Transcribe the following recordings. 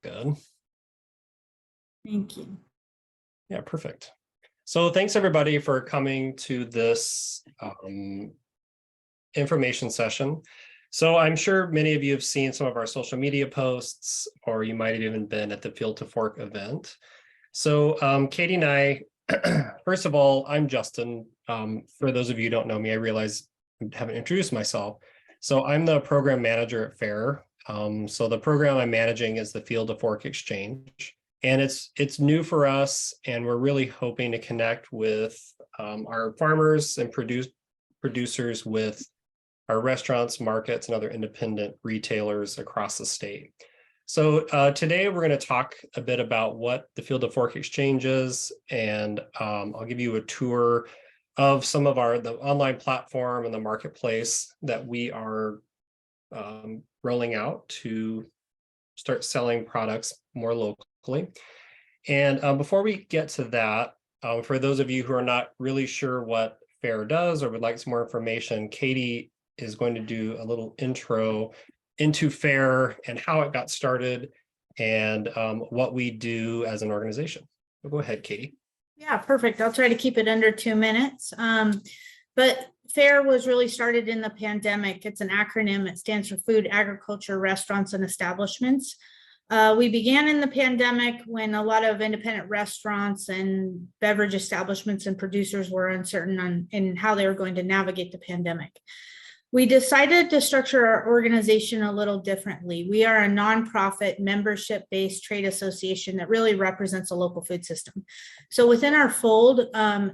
Good. Thank you. Yeah, perfect. So thanks everybody for coming to this information session. So I'm sure many of you have seen some of our social media posts, or you might have even been at the Field to Fork event. So Katie and I, first of all, I'm Justin. For those of you who don't know me, I realize I haven't introduced myself. So I'm the program manager at FAIR. So the program I'm managing is the Field to Fork Exchange. And it's new for us, and we're really hoping to connect with our farmers and producers with our restaurants, markets, and other independent retailers across the state. So today we're going to talk a bit about what the Field to Fork Exchange is, and I'll give you a tour of some of the online platform and the marketplace that we are rolling out to start selling products more locally. And before we get to that, for those of you who are not really sure what FAIR does or would like some more information, Katie is going to do a little intro into FAIR and how it got started and what we do as an organization. So go ahead, Katie. Yeah, perfect. I'll try to keep it under 2 minutes. But FAIR was really started in the pandemic. It's an acronym. It stands for Food, Agriculture, Restaurants, and Establishments. We began in the pandemic when a lot of independent restaurants and beverage establishments and producers were uncertain in how they were going to navigate the pandemic. We decided to structure our organization a little differently. We are a nonprofit membership-based trade association that really represents a local food system. So within our fold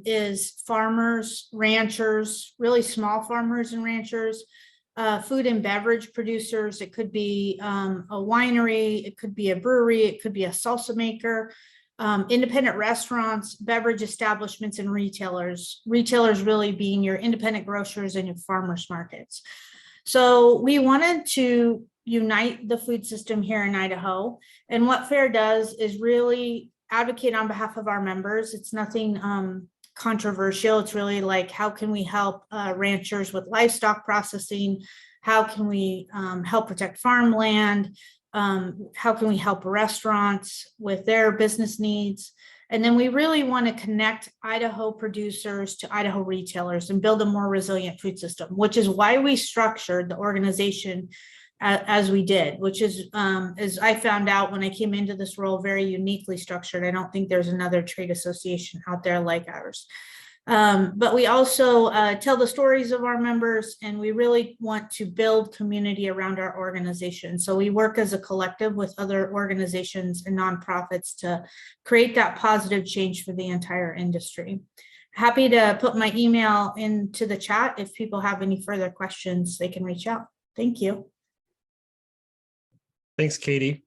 is farmers, ranchers, really small farmers and ranchers, food and beverage producers. It could be a winery, it could be a brewery, it could be a salsa maker, independent restaurants, beverage establishments, and retailers. Retailers really being your independent grocers and your farmers markets. So we wanted to unite the food system here in Idaho. And what FAIR does is really advocate on behalf of our members. It's nothing controversial. It's really like, how can we help ranchers with livestock processing? How can we help protect farmland? How can we help restaurants with their business needs? And then we really want to connect Idaho producers to Idaho retailers and build a more resilient food system, which is why we structured the organization as we did, which is, as I found out when I came into this role, very uniquely structured. I don't think there's another trade association out there like ours. But we also tell the stories of our members, and we really want to build community around our organization. So we work as a collective with other organizations and nonprofits to create that positive change for the entire industry. Happy to put my email into the chat. If people have any further questions, they can reach out. Thank you. Thanks, Katie.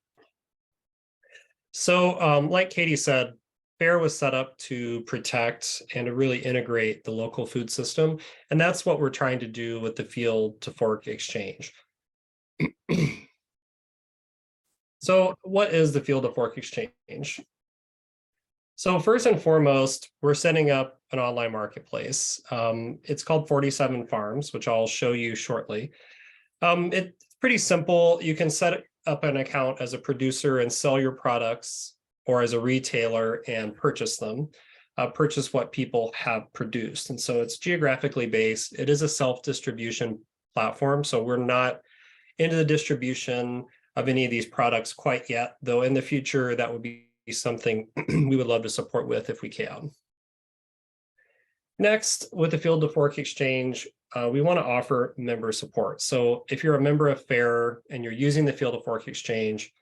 So like Katie said, FAIR was set up to protect and to really integrate the local food system. And that's what we're trying to do with the Field to Fork Exchange. So what is the Field to Fork Exchange? So first and foremost, we're setting up an online marketplace. It's called 47 Farms, which I'll show you shortly. It's pretty simple. You can set up an account as a producer and sell your products, or as a retailer and purchase them, purchase what people have produced. And so it's geographically based. It is a self-distribution platform. So we're not into the distribution of any of these products quite yet, though in the future, that would be something we would love to support with if we can. Next, with the Field to Fork Exchange, we want to offer member support. So if you're a member of FAIR and you're using the Field to Fork Exchange,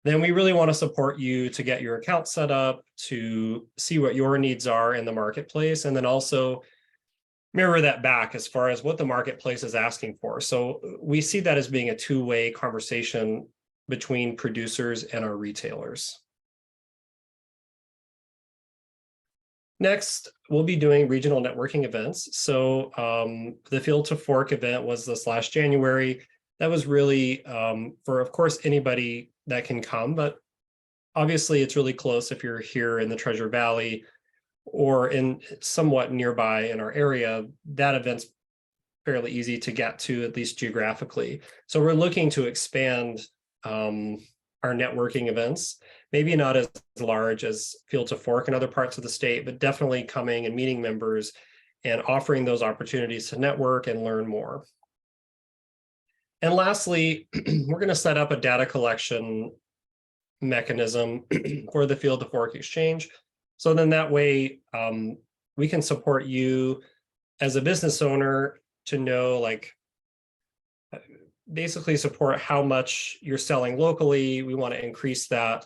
then we really want to support you to get your account set up, to see what your needs are in the marketplace, and then also mirror that back as far as what the marketplace is asking for. So we see that as being a two-way conversation between producers and our retailers. Next, we'll be doing regional networking events. So the Field to Fork event was this last January. That was really for, of course, anybody that can come, but obviously it's really close if you're here in the Treasure Valley or in somewhat nearby in our area. That event's fairly easy to get to, at least geographically. So we're looking to expand our our networking events, maybe not as large as Field to Fork in other parts of the state, but definitely coming and meeting members and offering those opportunities to network and learn more. And lastly, we're going to set up a data collection mechanism for the Field to Fork exchange. So then that way we can support you as a business owner to know, like, basically support how much you're selling locally. We want to increase that.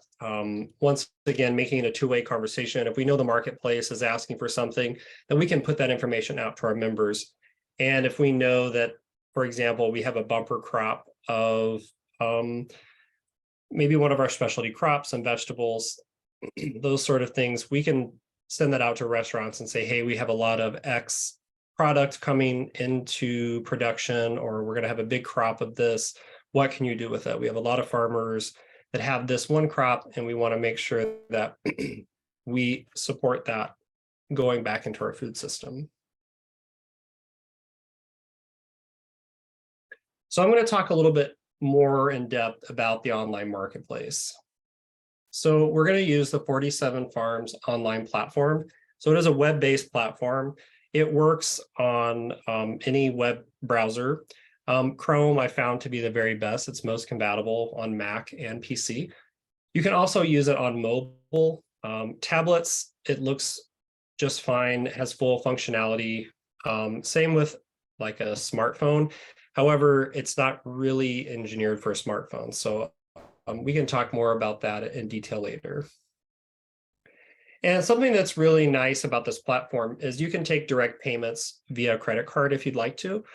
Once again, making it a two-way conversation. If we know the marketplace is asking for something, then we can put that information out to our members. And if we know that, for example, we have a bumper crop of maybe one of our specialty crops and vegetables, those sort of things, we can send that out to restaurants and say, hey, we have a lot of X product coming into production, or we're going to have a big crop of this. What can you do with it? We have a lot of farmers that have this one crop, and we want to make sure that we support that going back into our food system. So I'm going to talk a little bit more in depth about the online marketplace. So we're going to use the 47 Farms online platform. So it is a web-based platform. It works on any web browser. Chrome I found to be the very best. It's most compatible on Mac and PC. You can also use it on mobile. Tablets, it looks just fine, has full functionality. Same with like a smartphone. However, it's not really engineered for a smartphone. So we can talk more about that in detail later. And something that's really nice about this platform is you can take direct payments via credit card if you'd like to,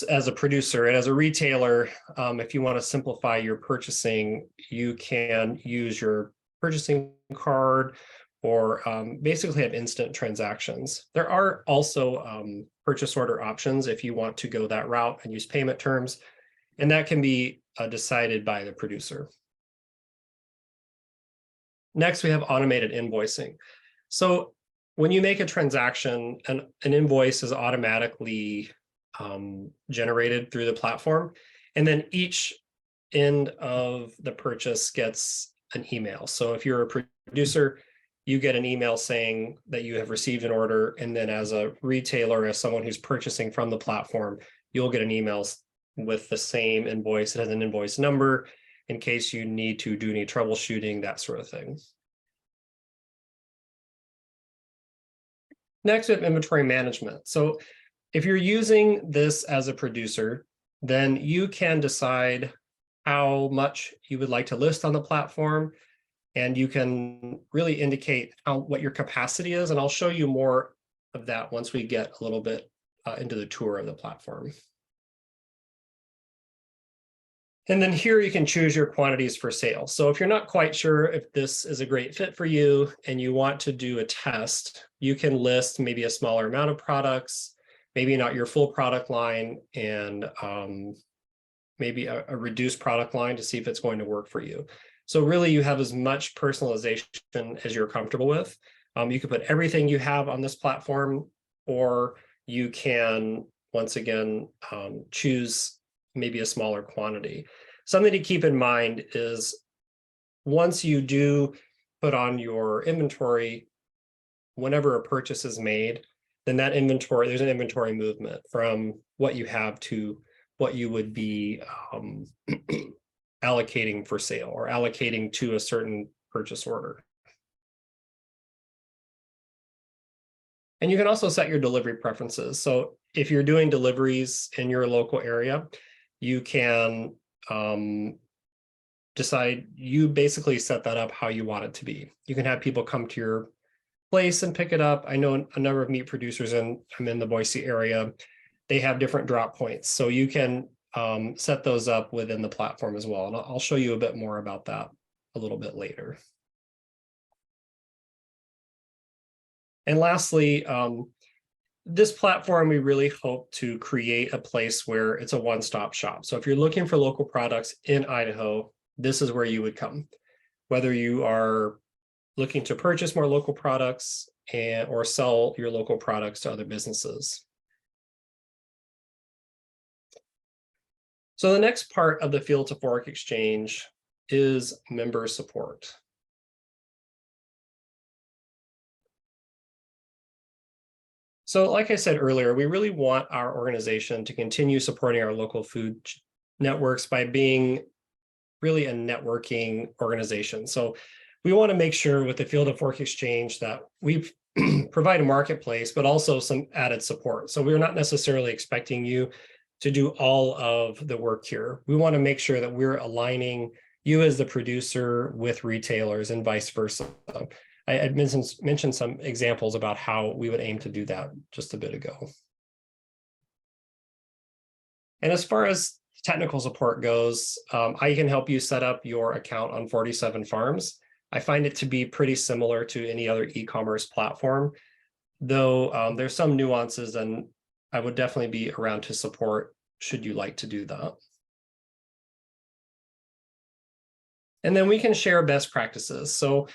as a producer. And as a retailer, if you want to simplify your purchasing, you can use your purchasing card or basically have instant transactions. There are also purchase order options if you want to go that route and use payment terms, and that can be decided by the producer. Next, we have automated invoicing. So when you make a transaction, an invoice is automatically generated through the platform, and then each end of the purchase gets an email. So if you're a producer, you get an email saying that you have received an order, and then as a retailer, as someone who's purchasing from the platform, you'll get an email with the same invoice. It has an invoice number in case you need to do any troubleshooting, that sort of thing. Next, we have inventory management. So if you're using this as a producer, then you can decide how much you would like to list on the platform, and you can really indicate what your capacity is. And I'll show you more of that once we get a little bit into the tour of the platform. And then here you can choose your quantities for sale. So if you're not quite sure if this is a great fit for you and you want to do a test, you can list maybe a smaller amount of products, maybe not your full product line, and maybe a reduced product line to see if it's going to work for you. So really you have as much personalization as you're comfortable with. You can put everything you have on this platform, or you can, once again, choose maybe a smaller quantity. Something to keep in mind is once you do put on your inventory, whenever a purchase is made, then that inventory, there's an inventory movement from what you have to what you would be allocating for sale or allocating to a certain purchase order. And you can also set your delivery preferences. So if you're doing deliveries in your local area, you can decide, you basically set that up how you want it to be. You can have people come to your place and pick it up. I know a number of meat producers, and I'm in the Boise area, they have different drop points. So you can set those up within the platform as well. And I'll show you a bit more about that a little bit later. And lastly, this platform, we really hope to create a place where it's a one-stop shop. So if you're looking for local products in Idaho, this is where you would come. Whether you are looking to purchase more local products or sell your local products to other businesses. So the next part of the Field to Fork exchange is member support. So like I said earlier, we really want our organization to continue supporting our local food networks by being really a networking organization. So we want to make sure with the Field of Fork Exchange that we provide a marketplace, but also some added support. So we're not necessarily expecting you to do all of the work here. We want to make sure that we're aligning you as the producer with retailers and vice versa. I had mentioned some examples about how we would aim to do that just a bit ago. And as far as technical support goes, I can help you set up your account on 47 Farms. I find it to be pretty similar to any other e-commerce platform, though there's some nuances, and I would definitely be around to support should you like to do that. And then we can share best practices. So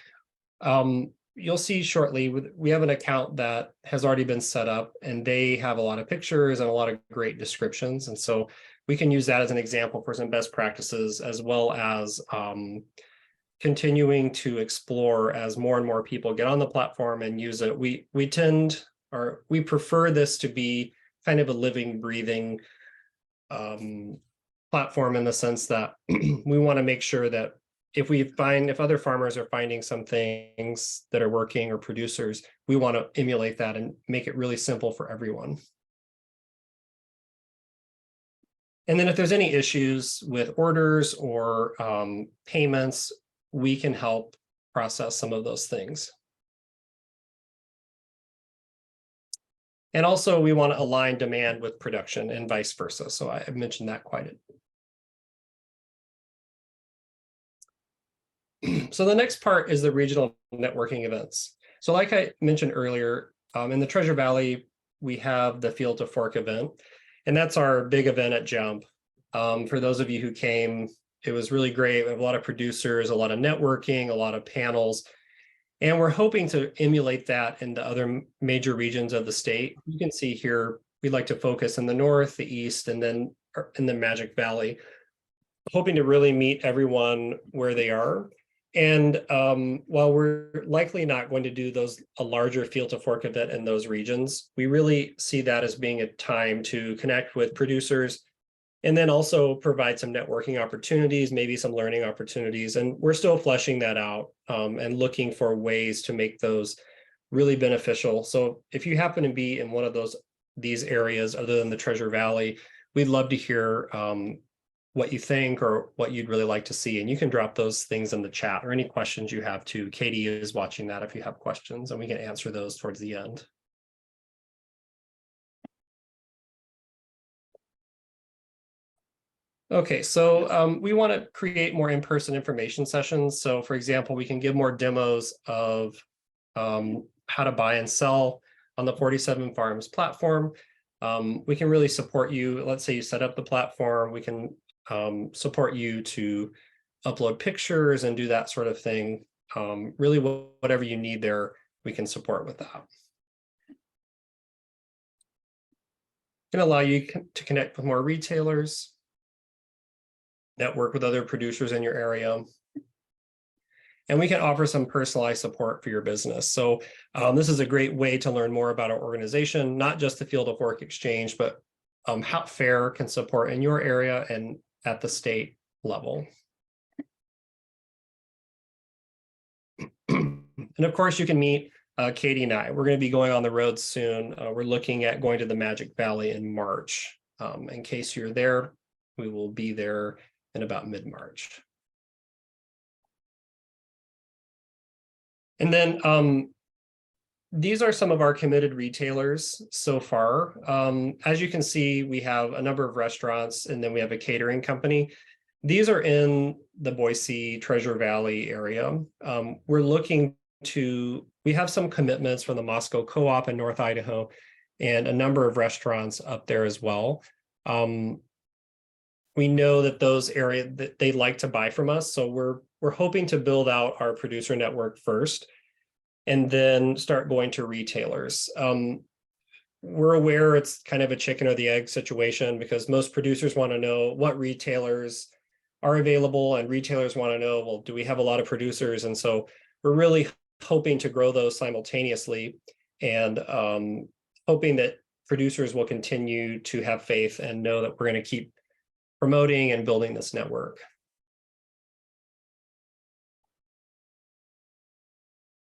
you'll see shortly, we have an account that has already been set up, and they have a lot of pictures and a lot of great descriptions. And so we can use that as an example for some best practices, as well as continuing to explore as more and more people get on the platform and use it. We prefer this to be kind of a living, breathing platform, in the sense that we want to make sure that if other farmers are finding some things that are working, or producers, we want to emulate that and make it really simple for everyone. And then if there's any issues with orders or payments, we can help process some of those things. And also we want to align demand with production and vice versa. So I've mentioned that quite a bit. So the next part is the regional networking events. So like I mentioned earlier, in the Treasure Valley, we have the Field to Fork event, and that's our big event at Jump. For those of you who came, it was really great. We have a lot of producers, a lot of networking, a lot of panels, and we're hoping to emulate that into other major regions of the state. You can see here, we'd like to focus in the north, the east, and then in the Magic Valley, hoping to really meet everyone where they are. And while we're likely not going to do a larger Field to Fork event in those regions, we really see that as being a time to connect with producers, and then also provide some networking opportunities, maybe some learning opportunities. And we're still fleshing that out and looking for ways to make those really beneficial. So if you happen to be in one of these areas other than the Treasure Valley, we'd love to hear what you think or what you'd really like to see. And you can drop those things in the chat, or any questions you have too. Katie is watching that if you have questions, and we can answer those towards the end. Okay, so we want to create more in-person information sessions. So for example, we can give more demos of how to buy and sell on the 47 Farms platform. We can really support you. Let's say you set up the platform, we can support you to upload pictures and do that sort of thing. Really, whatever you need there, we can support with that. Can allow you to connect with more retailers, network with other producers in your area, and we can offer some personalized support for your business. So this is a great way to learn more about our organization, not just the Field of Fork Exchange, but how FAIR can support in your area and at the state level. And of course, you can meet Katie and I. We're going to be going on the road soon. We're looking at going to the Magic Valley in March. In case you're there, we will be there in about mid-March. And then these are some of our committed retailers so far. As you can see, we have a number of restaurants, and then we have a catering company. These are in the Boise, Treasure Valley area. We have some commitments from the Moscow Co-op in North Idaho, and a number of restaurants up there as well. We know that those areas that they like to buy from us, so we're hoping to build out our producer network first, and then start going to retailers. We're aware it's kind of a chicken or the egg situation, because most producers want to know what retailers are available, and retailers want to know, well, do we have a lot of producers? And so we're really hoping to grow those simultaneously, and hoping that producers will continue to have faith and know that we're going to keep promoting and building this network.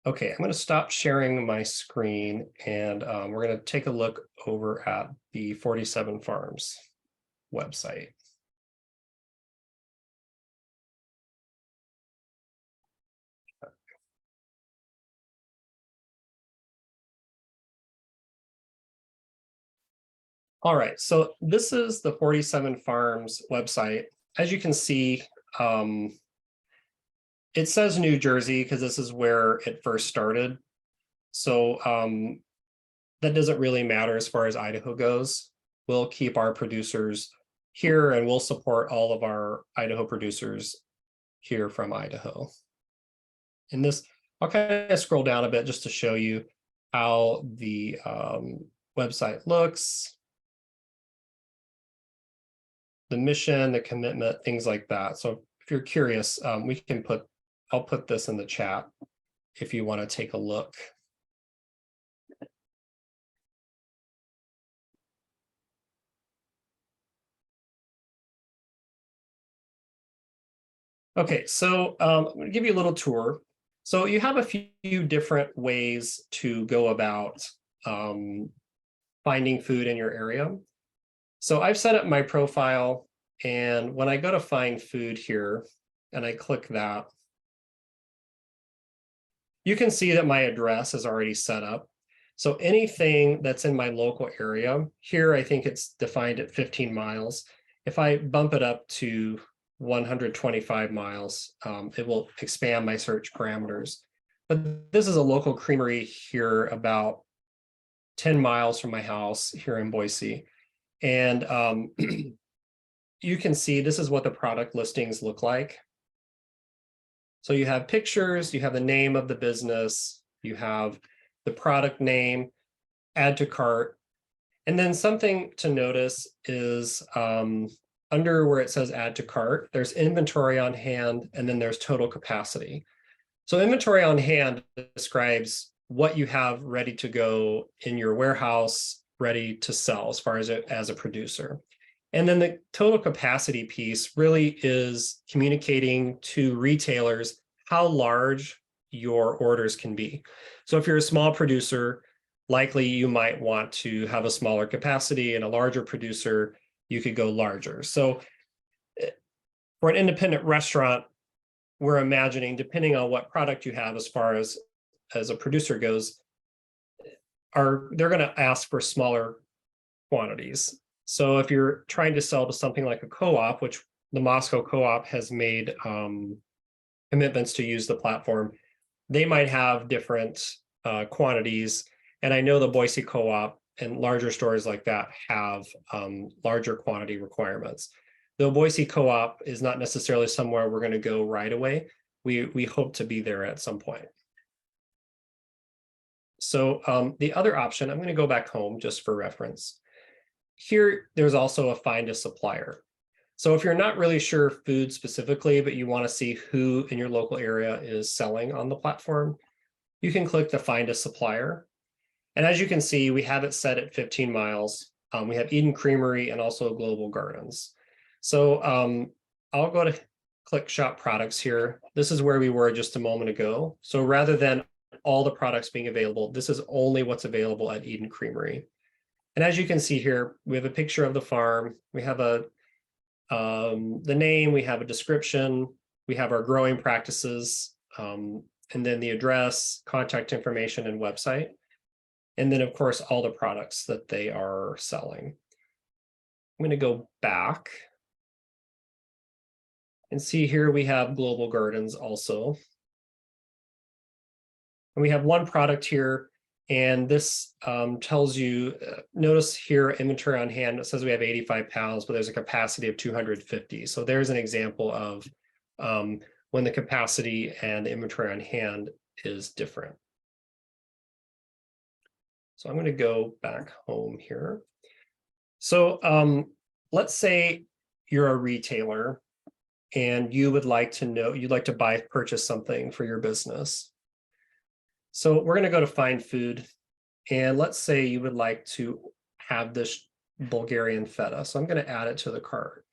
Okay, I'm going to stop sharing my screen, and we're going to take a look over at the 47 Farms website. All right, so this is the 47 Farms website. As you can see, it says New Jersey because this is where it first started. So that doesn't really matter as far as Idaho goes. We'll keep our producers here, and we'll support all of our Idaho producers here from Idaho. In this, I'll kind of scroll down a bit just to show you how the website looks, the mission, the commitment, things like that. So if you're curious, I'll put this in the chat if you want to take a look. Okay, so I'm going to give you a little tour. So you have a few different ways to go about finding food in your area. So I've set up my profile, and when I go to find food here, and I click that, you can see that my address is already set up. So anything that's in my local area, here I think it's defined at 15 miles. If I bump it up to 125 miles, it will expand my search parameters. But this is a local creamery here about 10 miles from my house here in Boise. And you can see this is what the product listings look like. So you have pictures, you have the name of the business, you have the product name, add to cart. And then something to notice is under where it says add to cart, there's inventory on hand, and then there's total capacity. So inventory on hand describes what you have ready to go in your warehouse, ready to sell as far as a producer. And then the total capacity piece really is communicating to retailers how large your orders can be. So if you're a small producer, likely you might want to have a smaller capacity, and a larger producer, you could go larger. So for an independent restaurant, we're imagining, depending on what product you have as far as a producer goes, they're going to ask for smaller quantities. So if you're trying to sell to something like a co-op, which the Moscow co-op has made commitments to use the platform, they might have different quantities. And I know the Boise co-op and larger stores like that have larger quantity requirements. Though Boise co-op is not necessarily somewhere we're going to go right away, we hope to be there at some point. So the other option, I'm going to go back home just for reference. Here, there's also a find a supplier. So if you're not really sure food specifically, but you want to see who in your local area is selling on the platform, you can click the find a supplier. And as you can see, we have it set at 15 miles. We have Eden Creamery and also Global Gardens. So I'll go to click shop products here. This is where we were just a moment ago. So rather than all the products being available, this is only what's available at Eden Creamery. And as you can see here, we have a picture of the farm. We have the name, we have a description, we have our growing practices, and then the address, contact information, and website. And then, of course, all the products that they are selling. I'm going to go back and see here we have Global Gardens also. And we have one product here. And this tells you, notice here, inventory on hand, it says we have 85 pounds, but there's a capacity of 250. So there's an example of when the capacity and the inventory on hand is different. So I'm going to go back home here. So let's say you're a retailer and you would like to know, you'd like to purchase something for your business. So we're going to go to find food, and let's say you would like to have this Bulgarian feta. So I'm going to add it to the cart.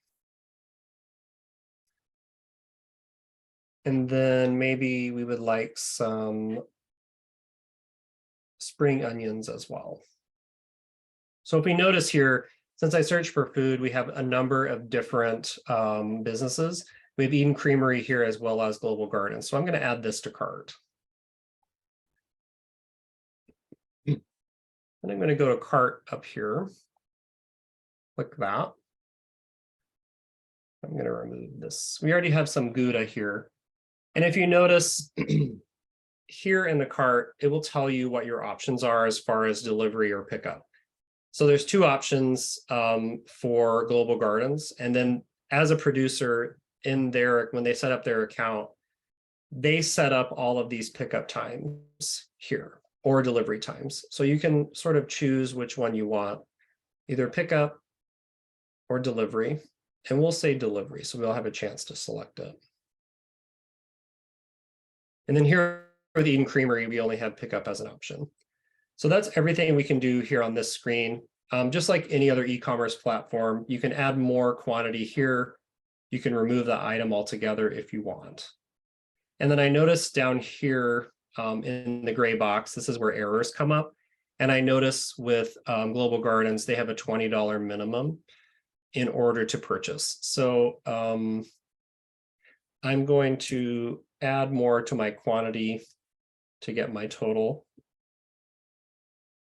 And then maybe we would like some spring onions as well. So if we notice here, since I searched for food, we have a number of different businesses. We have Eden Creamery here as well as Global Gardens. So I'm going to add this to cart. And I'm going to go to cart up here. Click that. I'm going to remove this. We already have some Gouda here. And if you notice here in the cart, it will tell you what your options are as far as delivery or pickup. So there's two options for Global Gardens. And then as a producer in their, when they set up their account, they set up all of these pickup times here or delivery times. So you can sort of choose which one you want, either pickup or delivery. And we'll say delivery, so we'll have a chance to select it. And then here for the Eden Creamery, we only have pickup as an option. So that's everything we can do here on this screen. Just like any other e-commerce platform, you can add more quantity here. You can remove the item altogether if you want. And then I noticed down here in the gray box, this is where errors come up. And I notice with Global Gardens, they have a $20 minimum in order to purchase. So I'm going to add more to my quantity to get my total.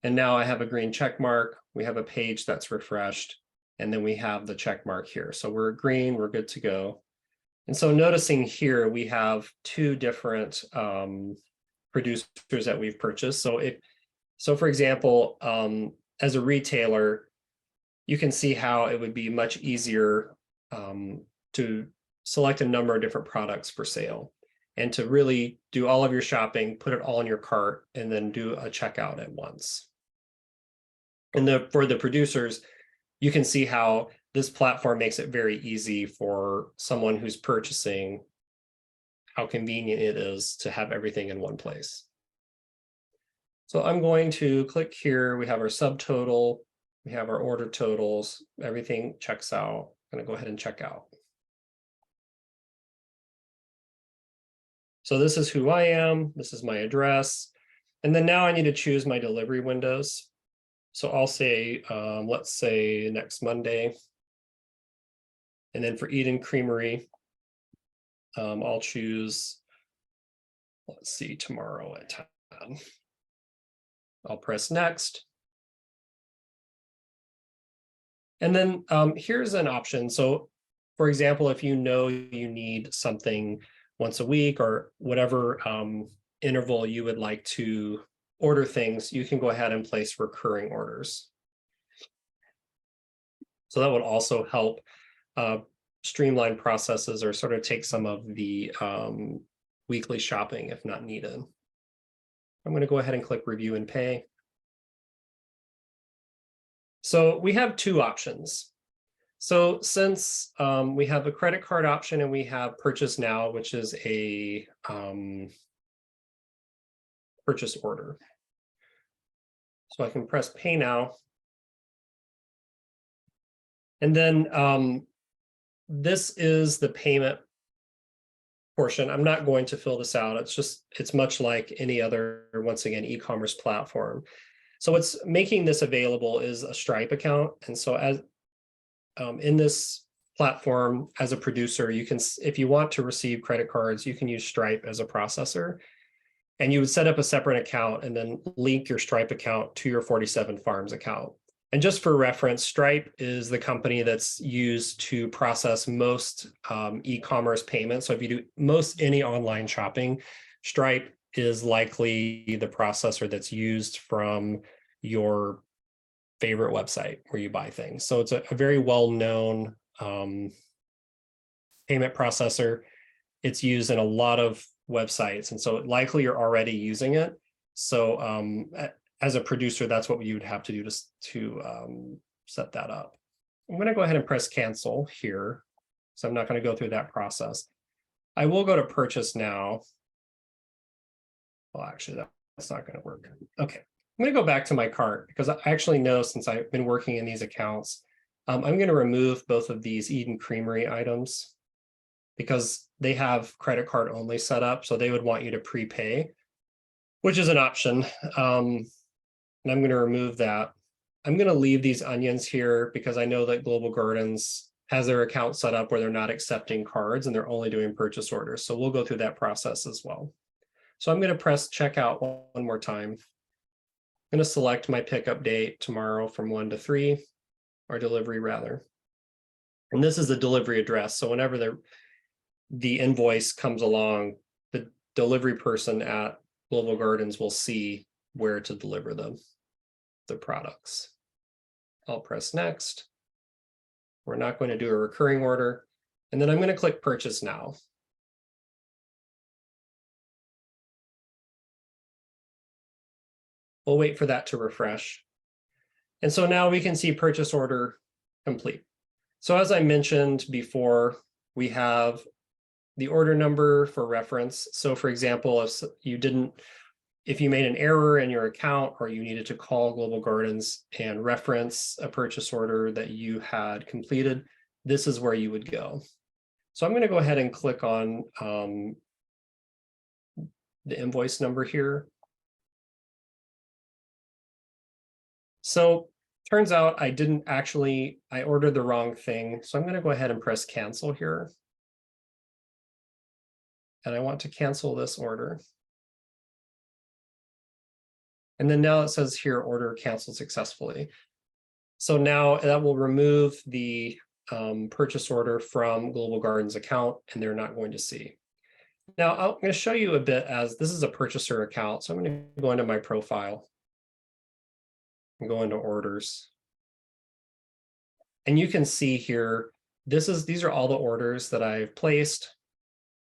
And now I have a green check mark. We have a page that's refreshed, and then we have the check mark here. So we're green, we're good to go. And so noticing here, we have two different producers that we've purchased. So for example, as a retailer, you can see how it would be much easier to select a number of different products for sale and to really do all of your shopping, put it all in your cart, and then do a checkout at once. And for the producers, you can see how this platform makes it very easy for someone who's purchasing, how convenient it is to have everything in one place. So I'm going to click here. We have our subtotal, we have our order totals, everything checks out. I'm going to go ahead and check out. So this is who I am. This is my address. And then now I need to choose my delivery windows. So I'll say, let's say next Monday. And then for Eden Creamery, I'll choose, let's see, tomorrow at 10. I'll press next. And then here's an option. So for example, if you know you need something once a week or whatever interval you would like to order things, you can go ahead and place recurring orders. So that would also help streamline processes or sort of take some of the weekly shopping if not needed. I'm going to go ahead and click review and pay. So we have two options. So since we have a credit card option and we have purchase now, which is a purchase order. So I can press pay now. And then this is the payment portion. I'm not going to fill this out. It's much like any other, once again, e-commerce platform. So what's making this available is a Stripe account. And so as in this platform, as a producer, you can, if you want to receive credit cards, you can use Stripe as a processor. And you would set up a separate account and then link your Stripe account to your 47 Farms account. And just for reference, Stripe is the company that's used to process most e-commerce payments. So if you do most any online shopping, Stripe is likely the processor that's used from your favorite website where you buy things. So it's a very well-known payment processor. It's used in a lot of websites. And so likely you're already using it. So as a producer, that's what you would have to do to set that up. I'm going to go ahead and press cancel here. So I'm not going to go through that process. I will go to purchase now. Well, actually, that's not going to work. Okay, I'm going to go back to my cart because I actually know, since I've been working in these accounts, I'm going to remove both of these Eden Creamery items because they have credit card only set up. So they would want you to prepay, which is an option. And I'm going to remove that. I'm going to leave these onions here because I know that Global Gardens has their account set up where they're not accepting cards and they're only doing purchase orders. So we'll go through that process as well. So I'm going to press checkout one more time. I'm going to select my pickup date tomorrow from 1 to 3, or delivery rather. And this is the delivery address. So whenever the invoice comes along, the delivery person at Global Gardens will see where to deliver the products. I'll press next. We're not going to do a recurring order. And then I'm going to click purchase now. We'll wait for that to refresh. And so now we can see purchase order complete. So as I mentioned before, we have the order number for reference. So for example, if you made an error in your account or you needed to call Global Gardens and reference a purchase order that you had completed, this is where you would go. So I'm going to go ahead and click on the invoice number here. So turns out I ordered the wrong thing. So I'm going to go ahead and press cancel here. And I want to cancel this order. And then now it says here, order canceled successfully. So now that will remove the purchase order from Global Gardens account, and they're not going to see. Now I'm going to show you a bit, as this is a purchaser account. So I'm going to go into my profile and go into orders. And you can see here, these are all the orders that I've placed.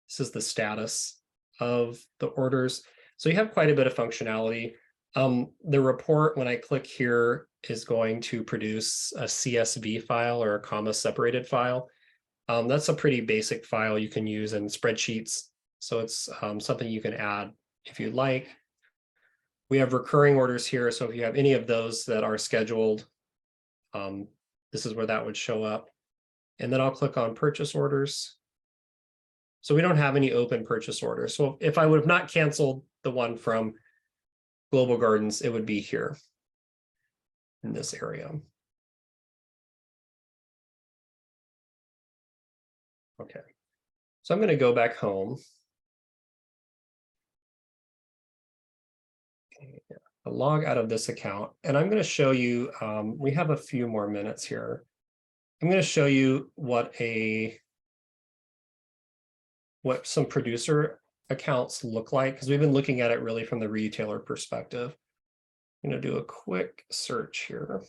This is the status of the orders. So you have quite a bit of functionality. The report, when I click here, is going to produce a CSV file or a comma separated file. That's a pretty basic file you can use in spreadsheets. So it's something you can add if you'd like. We have recurring orders here. So if you have any of those that are scheduled, this is where that would show up. And then I'll click on purchase orders. So we don't have any open purchase orders. So if I would have not canceled the one from Global Gardens, it would be here in this area. Okay, so I'm going to go back home. Okay, I'll log out of this account, and I'm going to show you, we have a few more minutes here. I'm going to show you what some producer accounts look like, because we've been looking at it really from the retailer perspective. I'm going to do a quick search here.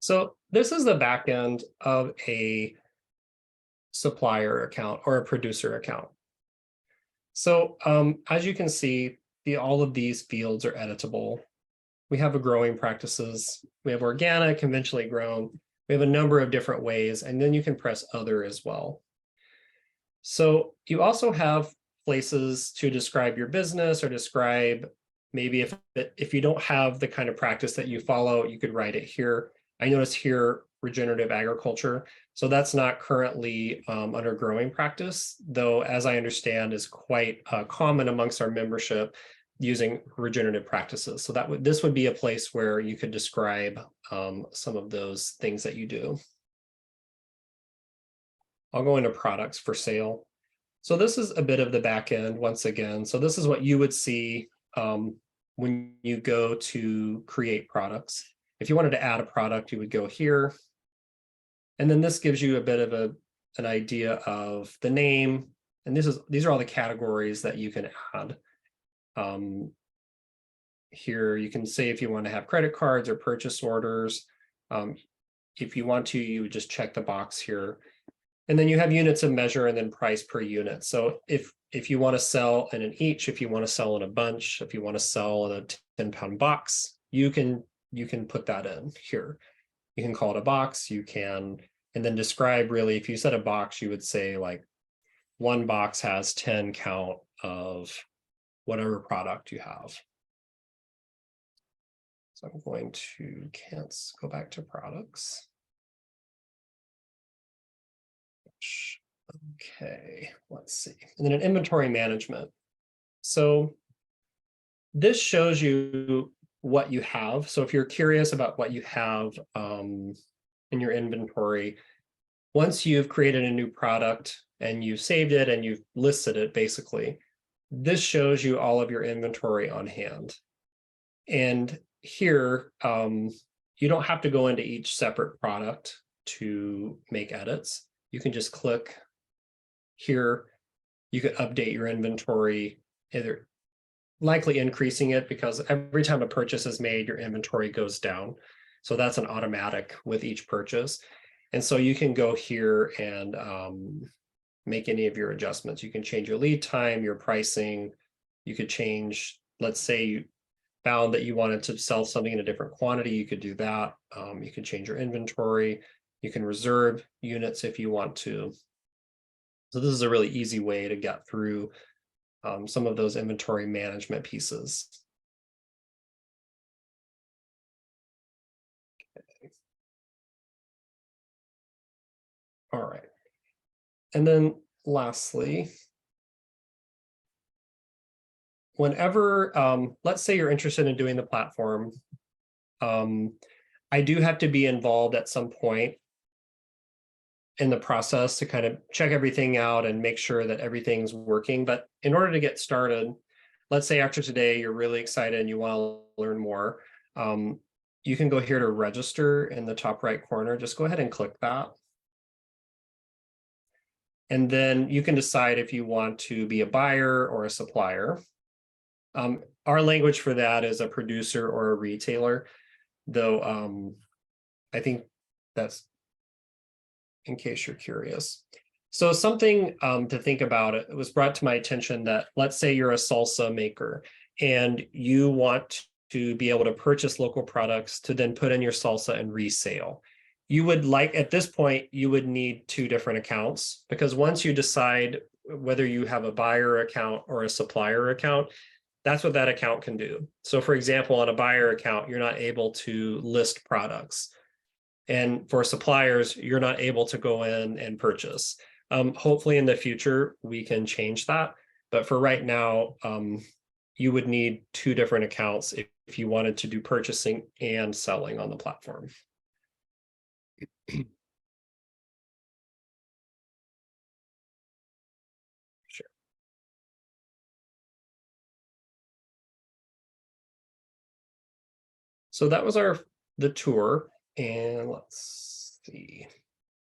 So this is the back end of a supplier account or a producer account. So as you can see, all of these fields are editable. We have a growing practices. We have organic, conventionally grown. We have a number of different ways, and then you can press other as well. So you also have places to describe your business or describe maybe if you don't have the kind of practice that you follow, you could write it here. I notice here regenerative agriculture. So that's not currently under growing practice, though, as I understand, is quite common amongst our membership using regenerative practices. So this would be a place where you could describe some of those things that you do. I'll go into products for sale. So this is a bit of the back end once again. So this is what you would see when you go to create products. If you wanted to add a product, you would go here. And then this gives you a bit of an idea of the name. And these are all the categories that you can add. Here you can say if you want to have credit cards or purchase orders. If you want to, you would just check the box here. And then you have units of measure and then price per unit. So if you want to sell in an each, if you want to sell in a bunch, if you want to sell in a 10-pound box, you can put that in here. You can call it a box, you can, and then describe really, if you said a box, you would say like one box has 10 count of whatever product you have. So I'm going to go back to products. Okay, let's see. And then an inventory management. So this shows you what you have. So if you're curious about what you have in your inventory, once you've created a new product and you've saved it and you've listed it, basically, this shows you all of your inventory on hand. And here, you don't have to go into each separate product to make edits. You can just click here. You can update your inventory, either likely increasing it because every time a purchase is made, your inventory goes down. So that's an automatic with each purchase. And so you can go here and make any of your adjustments. You can change your lead time, your pricing. You could change, let's say you found that you wanted to sell something in a different quantity, you could do that. You can change your inventory. You can reserve units if you want to. So this is a really easy way to get through some of those inventory management pieces. Okay. All right. And then lastly, whenever, let's say you're interested in doing the platform, I do have to be involved at some point in the process to kind of check everything out and make sure that everything's working. But in order to get started, let's say after today, you're really excited and you want to learn more. You can go here to register in the top right corner. Just go ahead and click that. And then you can decide if you want to be a buyer or a supplier. Our language for that is a producer or a retailer, though I think that's in case you're curious. So something to think about, it was brought to my attention that let's say you're a salsa maker and you want to be able to purchase local products to then put in your salsa and resale. You would like, at this point, you would need two different accounts because once you decide whether you have a buyer account or a supplier account, that's what that account can do. So for example, on a buyer account, you're not able to list products. And for suppliers, you're not able to go in and purchase. Hopefully in the future, we can change that. But for right now, you would need two different accounts if you wanted to do purchasing and selling on the platform. Sure. So that was the tour. And let's see,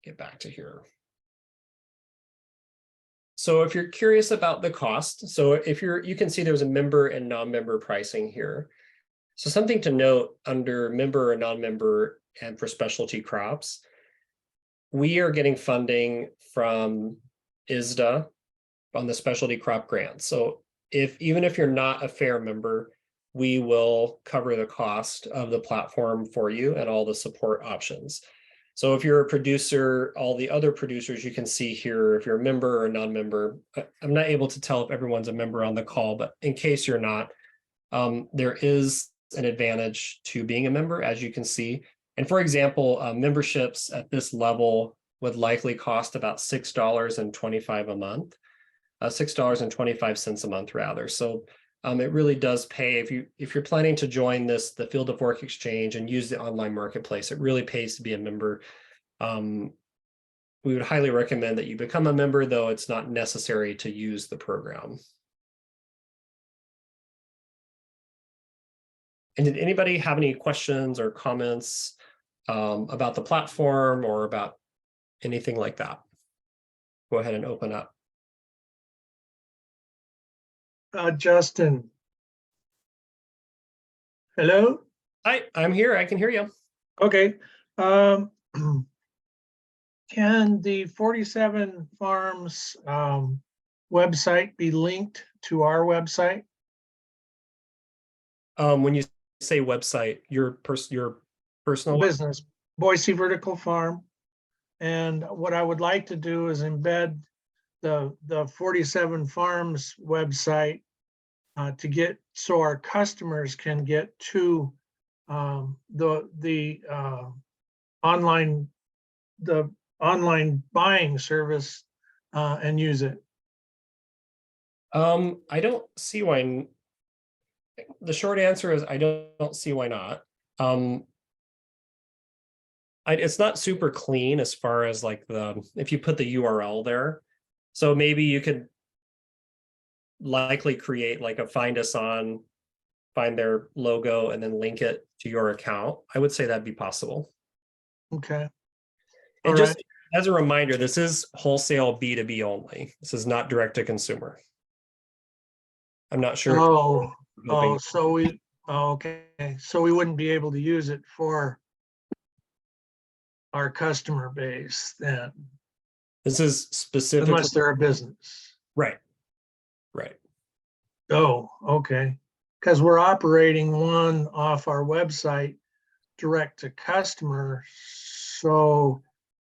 get back to here. So if you're curious about the cost, so if you can see there's a member and non-member pricing here. So something to note under member or non-member and for specialty crops, we are getting funding from ISDA on the specialty crop grant. So even if you're not a FAIR member, we will cover the cost of the platform for you and all the support options. So if you're a producer, all the other producers you can see here, if you're a member or non-member, I'm not able to tell if everyone's a member on the call, but in case you're not, there is an advantage to being a member, as you can see. And for example, memberships at this level would likely cost about $6.25 a month, $6.25 a month rather. So it really does pay if you're planning to join the Field of Work Exchange and use the online marketplace. It really pays to be a member. We would highly recommend that you become a member, though it's not necessary to use the program. And did anybody have any questions or comments about the platform or about anything like that? Go ahead and open up. Justin. Hello? Hi, I'm here. I can hear you. Okay. Can the 47 Farms website be linked to our website? When you say website, your personal Business, Boise Vertical Farm. And what I would like to do is embed the 47 Farms website to get, so our customers can get to the online buying service and use it. I don't see why. The short answer is I don't see why not. It's not super clean as far as like if you put the URL there. So maybe you could likely create like a find their logo and then link it to your account. I would say that'd be possible. Okay. And All just right. as a reminder, this is wholesale B2B only. This is not direct to consumer. I'm not sure. Okay. So we wouldn't be able to use it for our customer base then, This is specifically unless they're a business. right. Oh, okay. Because we're operating one off our website direct to customer. So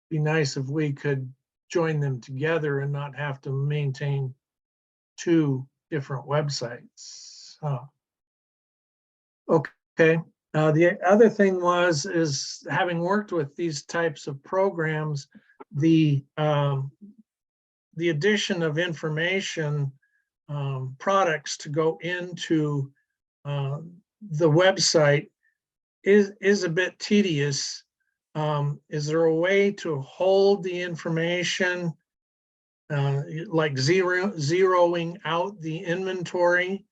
be nice if we could join them together and not have to maintain two different websites. Okay. The other thing is having worked with these types of programs, the addition of information products to go into the website is a bit tedious. Is there a way to hold the information, like zeroing out the inventory,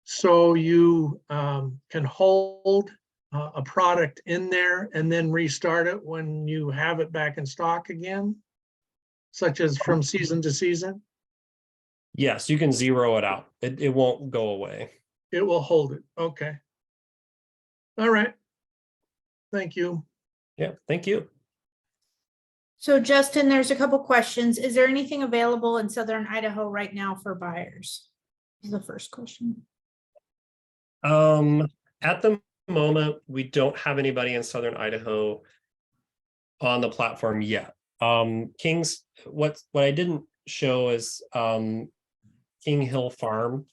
so you can hold a product in there and then restart it when you have it back in stock again, such as from season to season? Yes, you can zero it out. It won't go away. It will hold it. Okay. All right. Thank you. Yeah, thank you. So Justin, there's a couple questions. Is there anything available in Southern Idaho right now for buyers? Is the first question. At the moment, we don't have anybody in Southern Idaho on the platform yet. King's, what I didn't show is King Hill Farm,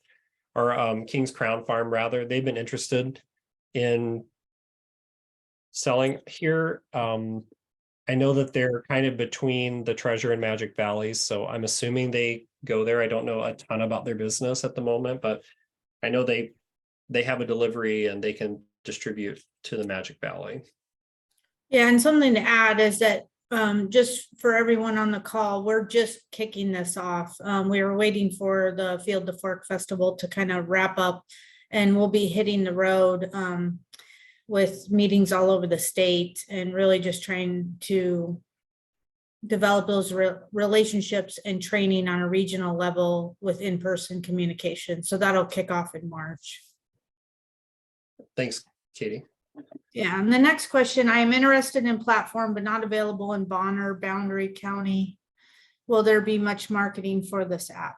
or King's Crown Farm rather. They've been interested in selling here. I know that they're kind of between the Treasure and Magic Valleys, so I'm assuming they go there. I don't know a ton about their business at the moment, but I know they have a delivery and they can distribute to the Magic Valley. Yeah, and something to add is that just for everyone on the call, we're just kicking this off. We were waiting for the Field to Fork Festival to kind of wrap up, and we'll be hitting the road with meetings all over the state and really just trying to develop those relationships and training on a regional level with in-person communication. So that'll kick off in March. Thanks, Katie. Yeah, and the next question, I am interested in platform, but not available in Bonner, Boundary County. Will there be much marketing for this app?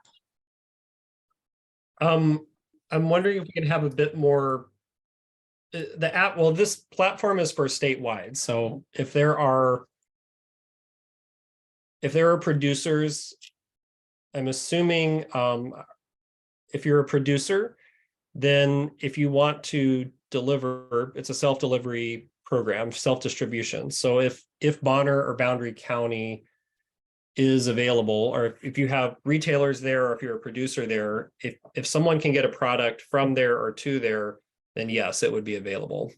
I'm wondering if we can have a bit more. The app, well, this platform is for statewide. So if there are producers, I'm assuming if you're a producer, then if you want to deliver, it's a self-delivery program, self-distribution. So if Bonner or Boundary County is available, or if you have retailers there, or if you're a producer there, if someone can get a product from there or to there, then yes, it would be available.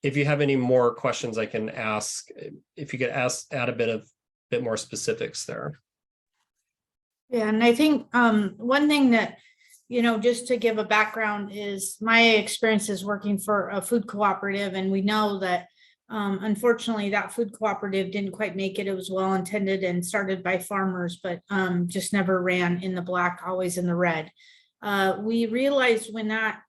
If you have any more questions, I can ask. If you could add a bit more specifics there. Yeah, and I think one thing that, just to give a background, is my experience is working for a food cooperative, and we know that unfortunately that food cooperative didn't quite make it. It was well intended and started by farmers, but just never ran in the black, always in the red. We realized when that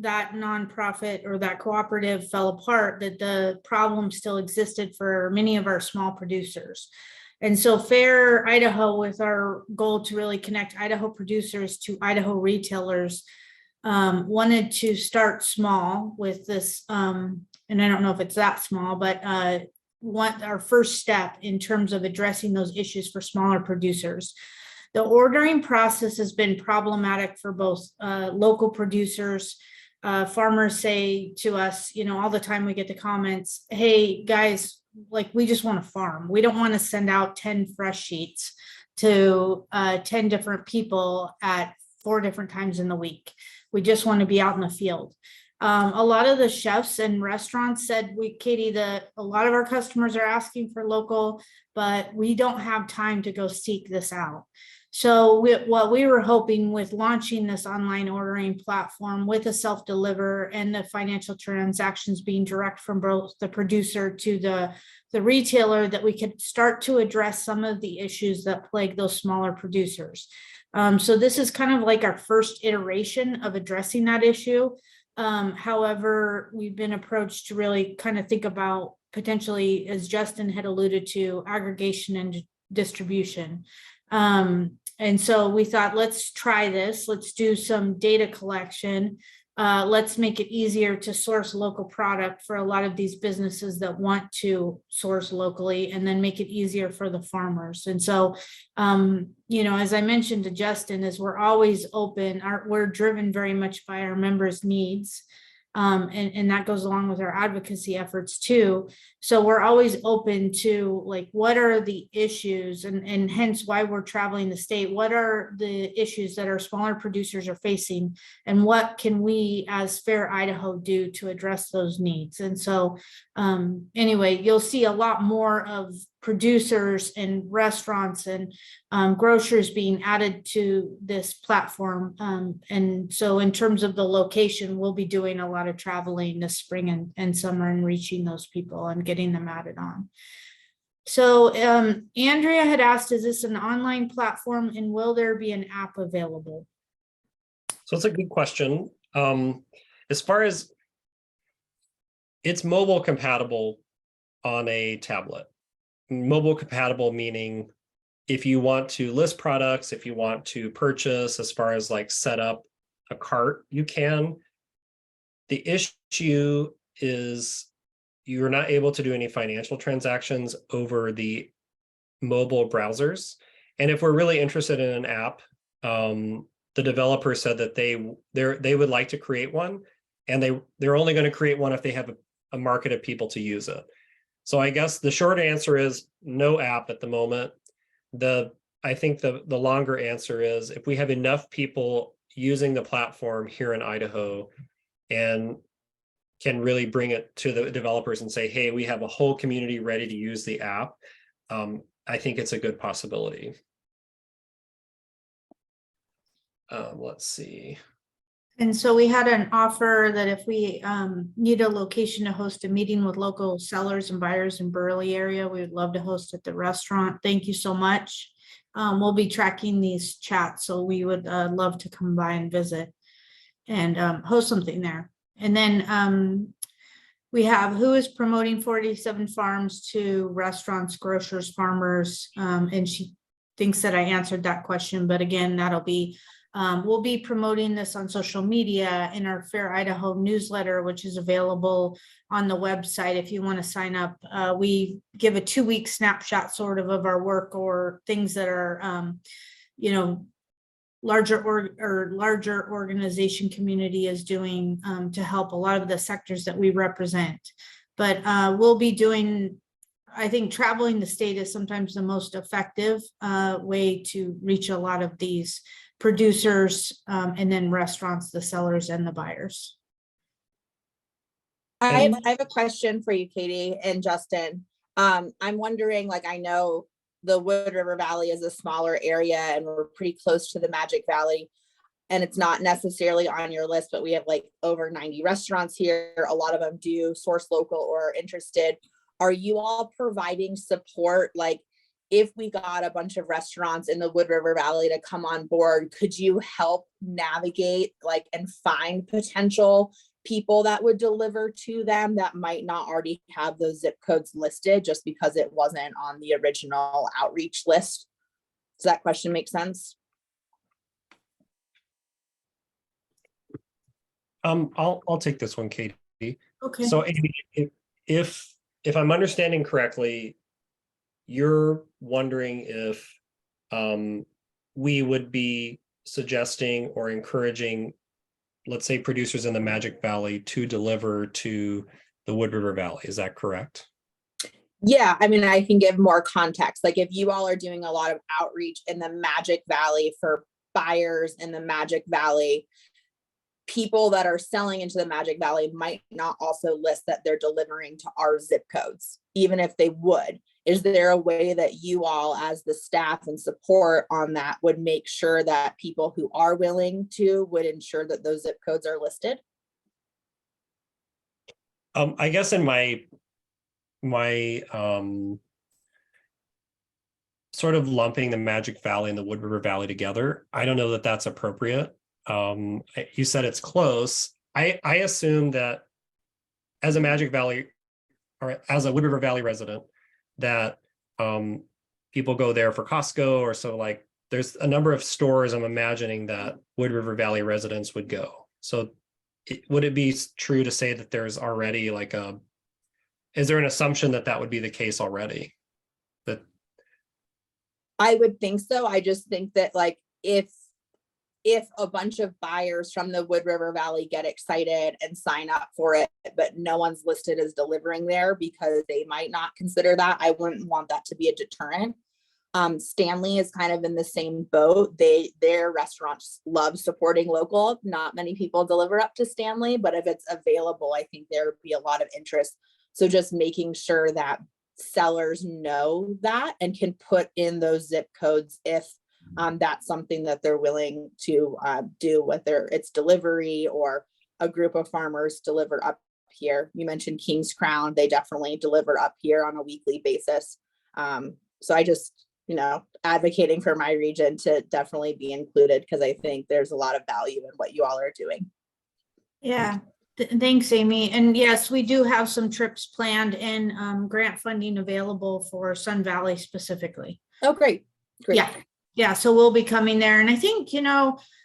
that nonprofit or that cooperative fell apart, that the problem still existed for many of our small producers. And so Fair Idaho, with our goal to really connect Idaho producers to Idaho retailers, wanted to start small with this, and I don't know if it's that small, but our first step in terms of addressing those issues for smaller producers. The ordering process has been problematic for both local producers. Farmers say to us, all the time we get the comments, hey guys, like we just want to farm. We don't want to send out 10 fresh sheets to 10 different people at 4 different times in the week. We just want to be out in the field. A lot of the chefs and restaurants said, Katie, a lot of our customers are asking for local, but we don't have time to go seek this out. So what we were hoping with launching this online ordering platform with a self-deliver and the financial transactions being direct from both the producer to the retailer, that we could start to address some of the issues that plague those smaller producers. So this is kind of like our first iteration of addressing that issue. However, we've been approached to really kind of think about potentially, as Justin had alluded to, aggregation and distribution. And so we thought, let's try this. Let's do some data collection. Let's make it easier to source local product for a lot of these businesses that want to source locally, and then make it easier for the farmers. And so, as I mentioned to Justin, is we're always open. We're driven very much by our members' needs. And that goes along with our advocacy efforts too. So we're always open to, like, what are the issues, and hence why we're traveling the state. What are the issues that our smaller producers are facing, and what can we as Fair Idaho do to address those needs? And so anyway, you'll see a lot more of producers and restaurants and grocers being added to this platform. And so in terms of the location, we'll be doing a lot of traveling this spring and summer and reaching those people and getting them added on. So Andrea had asked, is this an online platform and will there be an app available? So it's a good question. As far as it's mobile compatible on a tablet. Mobile compatible meaning if you want to list products, if you want to purchase, as far as like set up a cart, you can. The issue is you're not able to do any financial transactions over the mobile browsers. And if we're really interested in an app, the developer said that they would like to create one, and they're only going to create one if they have a market of people to use it. So I guess the short answer is no app at the moment. I think the longer answer is if we have enough people using the platform here in Idaho and can really bring it to the developers and say, hey, we have a whole community ready to use the app, I think it's a good possibility. Let's see. And so we had an offer that if we need a location to host a meeting with local sellers and buyers in Burley area, we would love to host at the restaurant. Thank you so much. We'll be tracking these chats, so we would love to come by and visit and host something there. And then we have who is promoting 47 farms to restaurants, grocers, farmers, and she thinks that I answered that question, but again, that'll be we'll be promoting this on social media in our Fair Idaho newsletter, which is available on the website if you want to sign up. We give a 2-week snapshot sort of our work or things that are, larger organization community is doing to help a lot of the sectors that we represent. But we'll be doing, I think traveling the state is sometimes the most effective way to reach a lot of these producers and then restaurants, the sellers and the buyers. I have a question for you, Katie and Justin. I'm wondering, like, I know the Wood River Valley is a smaller area and we're pretty close to the Magic Valley, and it's not necessarily on your list, but we have like over 90 restaurants here. A lot of them do source local or are interested. Are you all providing support, like if we got a bunch of restaurants in the Wood River Valley to come on board, could you help navigate like and find potential people that would deliver to them that might not already have those zip codes listed just because it wasn't on the original outreach list? Does that question make sense? I'll take this one, Katie. Okay. So Amy, if I'm understanding correctly, you're wondering if we would be suggesting or encouraging, let's say, producers in the Magic Valley to deliver to the Wood River Valley. Is that correct? Yeah, I mean, I can give more context. Like if you all are doing a lot of outreach in the Magic Valley for buyers in the Magic Valley, people that are selling into the Magic Valley might not also list that they're delivering to our zip codes, even if they would. Is there a way that you all as the staff and support on that would make sure that people who are willing to would ensure that those zip codes are listed? I guess in my sort of lumping the Magic Valley and the Wood River Valley together, I don't know that that's appropriate. You said it's close. I assume that as a Magic Valley or as a Wood River Valley resident, that people go there for Costco, or so, like there's a number of stores I'm imagining that Wood River Valley residents would go. So would it be true to say that there's already like is there an assumption that that would be the case already? That I would think so. I just think that like if a bunch of buyers from the Wood River Valley get excited and sign up for it, but no one's listed as delivering there because they might not consider that, I wouldn't want that to be a deterrent. Stanley is kind of in the same boat. Their restaurants love supporting local. Not many people deliver up to Stanley, but if it's available, I think there would be a lot of interest. So just making sure that sellers know that and can put in those zip codes if that's something that they're willing to do, whether it's delivery or a group of farmers deliver up here. You mentioned King's Crown, they definitely deliver up here on a weekly basis. So I just, advocating for my region to definitely be included because I think there's a lot of value in what you all are doing. Yeah. Thanks, Amy. And yes, we do have some trips planned and grant funding available for Sun Valley specifically. Oh, great. Great. Yeah. So we'll be coming there. And I think,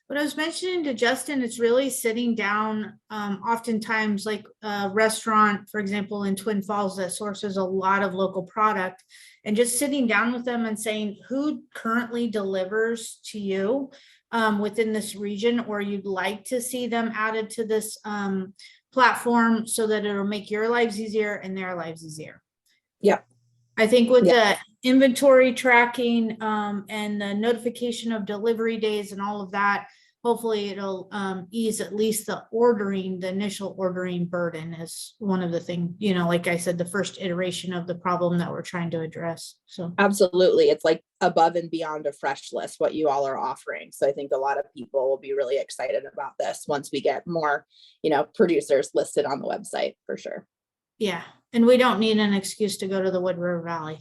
what I was mentioning to Justin, it's really sitting down, oftentimes like a restaurant, for example, in Twin Falls that sources a lot of local product, and just sitting down with them and saying who currently delivers to you within this region, or you'd like to see them added to this platform so that it'll make your lives easier and their lives easier. Yeah. I think with the inventory tracking and the notification of delivery days and all of that, hopefully it'll ease at least the initial ordering burden is one of the things, like I said, the first iteration of the problem that we're trying to address. So absolutely. It's like above and beyond a fresh list, what you all are offering. So I think a lot of people will be really excited about this once we get more, producers listed on the website for sure. Yeah. And we don't need an excuse to go to the Wood River Valley.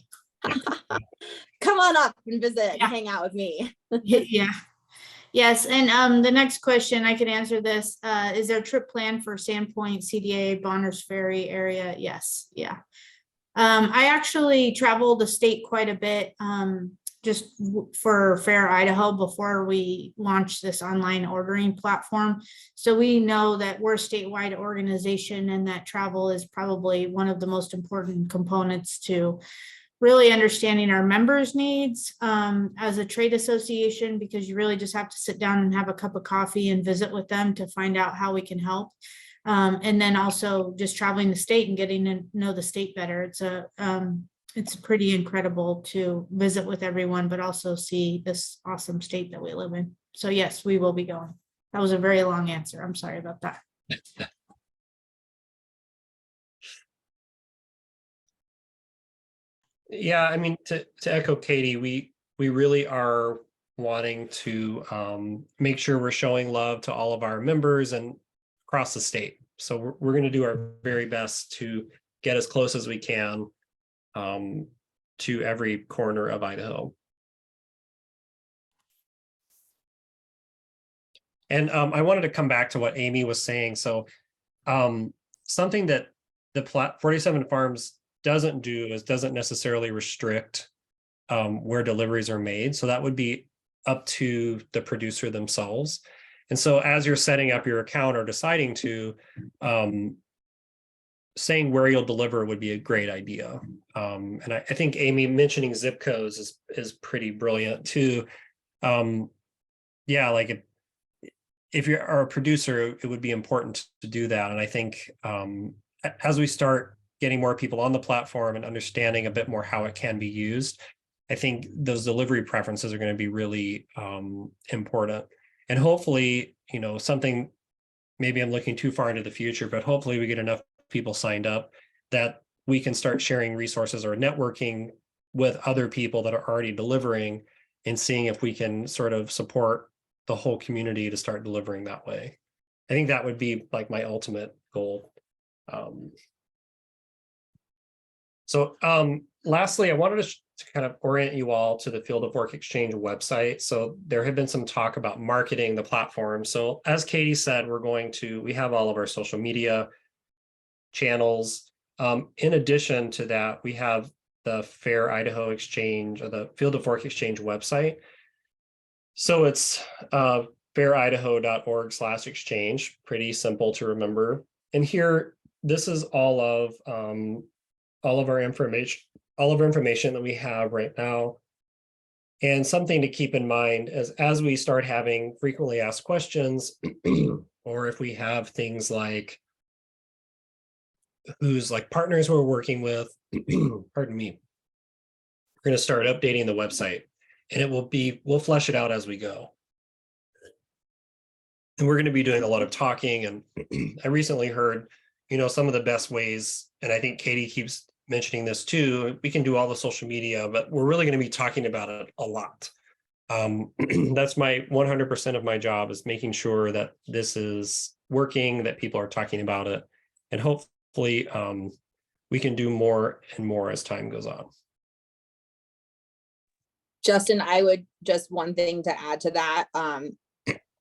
Come on up and visit and hang out with me. Yeah. Yes. And the next question, I can answer this. Is there a trip planned for Sandpoint, CDA, Bonners Ferry area? Yes. Yeah. I actually traveled the state quite a bit just for Fair Idaho before we launched this online ordering platform. So we know that we're a statewide organization and that travel is probably one of the most important components to really understanding our members' needs as a trade association, because you really just have to sit down and have a cup of coffee and visit with them to find out how we can help. And then also just traveling the state and getting to know the state better. It's pretty incredible to visit with everyone, but also see this awesome state that we live in. So yes, we will be going. That was a very long answer. I'm sorry about that. Yeah, I mean, to echo Katie, we really are wanting to make sure we're showing love to all of our members and across the state. So we're going to do our very best to get as close as we can. to every corner of Idaho. And I wanted to come back to what Amy was saying. So something that the 47 Farms doesn't do is doesn't necessarily restrict where deliveries are made. So that would be up to the producer themselves. And so as you're setting up your account or deciding to, saying where you'll deliver would be a great idea. And I think Amy mentioning zip codes is pretty brilliant too. Yeah, like if you are a producer, it would be important to do that. And I think as we start getting more people on the platform and understanding a bit more how it can be used, I think those delivery preferences are going to be really important. And hopefully, you know, something, maybe I'm looking too far into the future, but hopefully we get enough people signed up that we can start sharing resources or networking with other people that are already delivering and seeing if we can sort of support the whole community to start delivering that way. I think that would be like my ultimate goal. Lastly, I wanted to kind of orient you all to the Field of Work Exchange website. So there had been some talk about marketing the platform. So as Katie said, we have all of our social media channels. In addition to that, we have the Fair Idaho Exchange or the Field of Work Exchange website. So it's fairidaho.org/exchange, pretty simple to remember. And here, this is all of our information that we have right now. And something to keep in mind is as we start having frequently asked questions, or if we have things like who's like partners we're working with, pardon me, we're going to start updating the website, and we'll flesh it out as we go. And we're going to be doing a lot of talking. And I recently heard, you know, some of the best ways, and I think Katie keeps mentioning this too, we can do all the social media, but we're really going to be talking about it a lot. That's my 100% of my job, is making sure that this is working, that people are talking about it, and hopefully we can do more and more as time goes on. Justin, I would just one thing to add to that.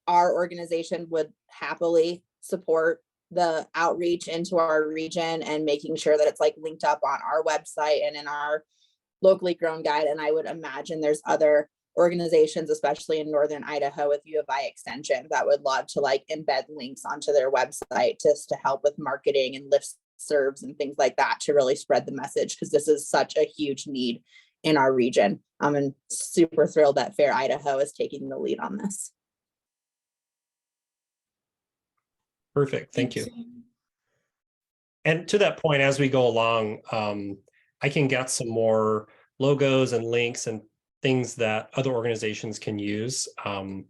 Our organization would happily support the outreach into our region and making sure that it's like linked up on our website and in our locally grown guide. And I would imagine there's other organizations, especially in Northern Idaho with U of I Extension, that would love to like embed links onto their website just to help with marketing and listservs and things like that to really spread the message, because this is such a huge need in our region. I'm super thrilled that Fair Idaho is taking the lead on this. Perfect. Thank you. And to that point, as we go along, I can get some more logos and links and things that other organizations can use. I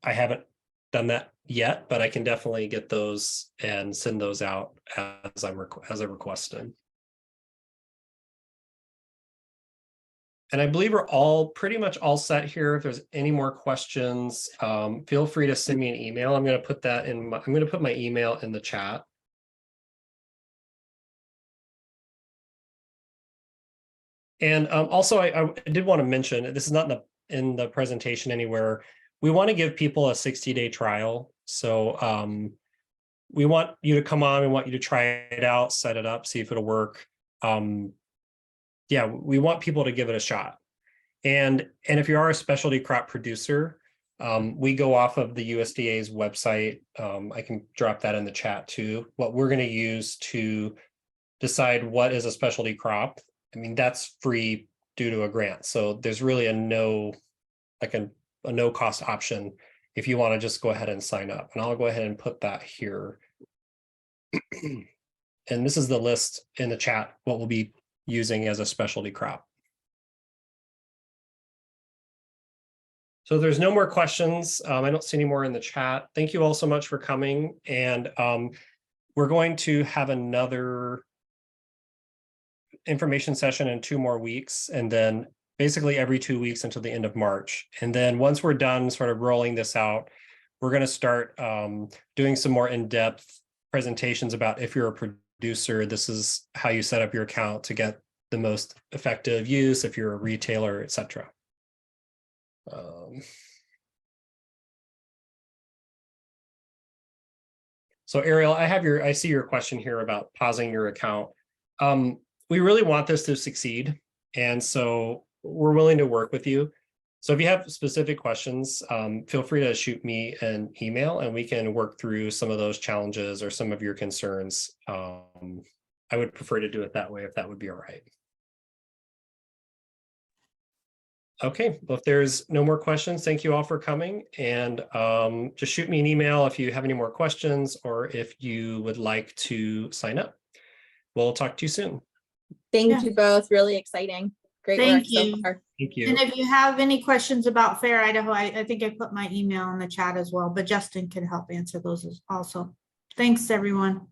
haven't done that yet, but I can definitely get those and send those out as I request them. And I believe we're all pretty much all set here. If there's any more questions, feel free to send me an email. I'm going to put my email in the chat. And also, I did want to mention, this is not in the presentation anywhere. We want to give people a 60-day trial. So we want you to come on. We want you to try it out, set it up, see if it'll work. Yeah, we want people to give it a shot. And if you are a specialty crop producer, we go off of the USDA's website. I can drop that in the chat too. What we're going to use to decide what is a specialty crop. I mean, that's free due to a grant. So there's really a no cost option if you want to just go ahead and sign up. And I'll go ahead and put that here. And this is the list in the chat, what we'll be using as a specialty crop. So there's no more questions. I don't see any more in the chat. Thank you all so much for coming. And we're going to have another information session in 2 more weeks, and then basically every 2 weeks until the end of March. And then once we're done sort of rolling this out, we're going to start doing some more in-depth presentations about if you're a producer, this is how you set up your account to get the most effective use if you're a retailer, etc. So Ariel, I see your question here about pausing your account. We really want this to succeed, and so we're willing to work with you. So if you have specific questions, feel free to shoot me an email and we can work through some of those challenges or some of your concerns. I would prefer to do it that way if that would be all right. Okay, well, if there's no more questions, thank you all for coming, and just shoot me an email if you have any more questions or if you would like to sign up. We'll talk to you soon. Thank Yeah. you both. Really exciting. Great Thank work so you. far. Thank you. And if you have any questions about Fair Idaho, I think I put my email in the chat as well, but Justin can help answer those also. Thanks, everyone.